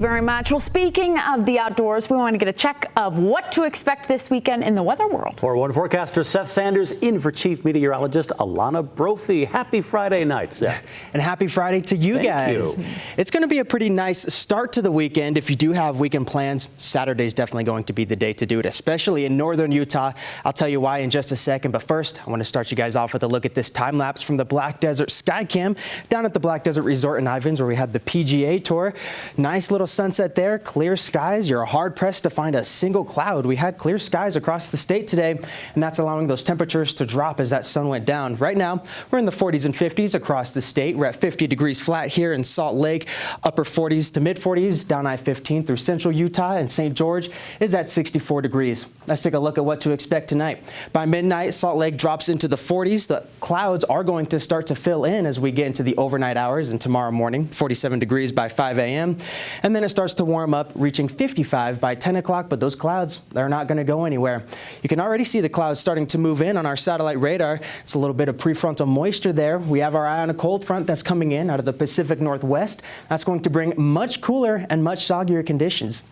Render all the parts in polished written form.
Very much. Well, speaking of the outdoors, we want to get a check of what to expect this weekend in the weather world. 401 forecaster Seth Sanders in for Chief Meteorologist Alana Brophy. Happy Friday night, Seth. And happy Friday to you guys. It's going to be a pretty nice start to the weekend. If you do have weekend plans, Saturday's definitely going to be the day to do it, especially in northern Utah. I'll tell you why in just a second. But first, I want to start you guys off with a look at this time lapse from the Black Desert Skycam down at the Black Desert Resort in Ivins, where we had the PGA Tour. Nice little sunset there, clear skies. You're hard pressed to find a single cloud. We had clear skies across the state today, and that's allowing those temperatures to drop as that sun went down. Right now, we're in the 40s and 50s across the state. We're at 50 degrees flat here in Salt Lake, upper 40s to mid 40s down I-15 through central Utah, and St. George is at 64 degrees. Let's take a look at what to expect tonight. By midnight, Salt Lake drops into the 40s. The clouds are going to start to fill in as we get into the overnight hours and tomorrow morning, 47 degrees by 5 a.m. And then it starts to warm up, reaching 55 by 10 o'clock, but those clouds, they're not going to go anywhere. You can already see the clouds starting to move in on our satellite radar. It's a little bit of prefrontal moisture there. We have our eye on a cold front that's coming in out of the Pacific Northwest. That's going to bring much cooler and much soggier conditions.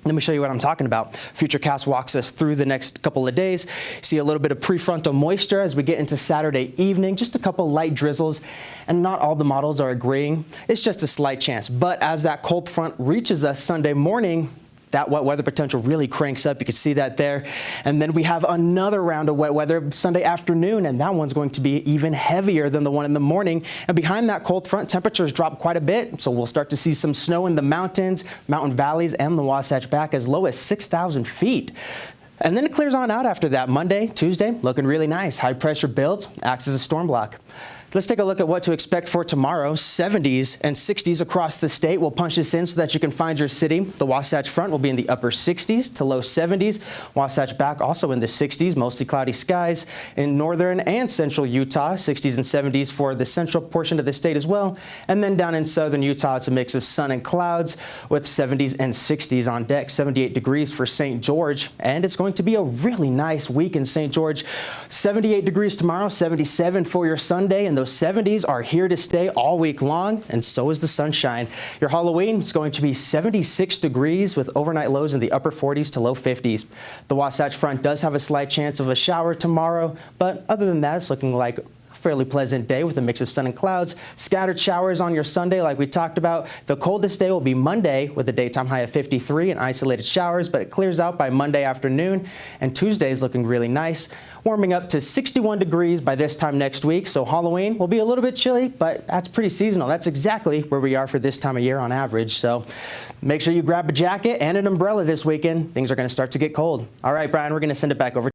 Let me show you what I'm talking about. Futurecast walks us through the next couple of days. See a little bit of prefrontal moisture as we get into Saturday evening, just a couple light drizzles, and not all the models are agreeing. It's just a slight chance. But as that cold front reaches us Sunday morning, that wet weather potential really cranks up. You can see that there. And then we have another round of wet weather Sunday afternoon, and that one's going to be even heavier than the one in the morning. And behind that cold front, temperatures drop quite a bit, so we'll start to see some snow in the mountains, mountain valleys, and the Wasatch back as low as 6,000 feet. And then it clears on out after that. Monday, Tuesday, looking really nice. High pressure builds, acts as a storm block. Let's take a look at what to expect for tomorrow. 70s and 60s across the state. We'll punch this in so that you can find your city. The Wasatch Front will be in the upper 60s to low 70s. Wasatch back also in the 60s, mostly cloudy skies. In northern and central Utah, 60s and 70s for the central portion of the state as well. And then down in southern Utah, it's a mix of sun and clouds with 70s and 60s on deck. 78 degrees for St. George. And it's going to be a really nice week in St. George. 78 degrees tomorrow, 77 for your Sunday, and those 70s are here to stay all week long, and so is the sunshine. Your Halloween is going to be 76 degrees with overnight lows in the upper 40s to low 50s. The Wasatch Front does have a slight chance of a shower tomorrow, but other than that, it's looking like fairly pleasant day with a mix of sun and clouds. Scattered showers on your Sunday like we talked about. The coldest day will be Monday with a daytime high of 53 and isolated showers, but it clears out by Monday afternoon. And Tuesday is looking really nice, warming up to 61 degrees by this time next week. So Halloween will be a little bit chilly, but that's pretty seasonal. That's exactly where we are for this time of year on average. So make sure you grab a jacket and an umbrella this weekend. Things are going to start to get cold. All right, Brian, we're going to send it back over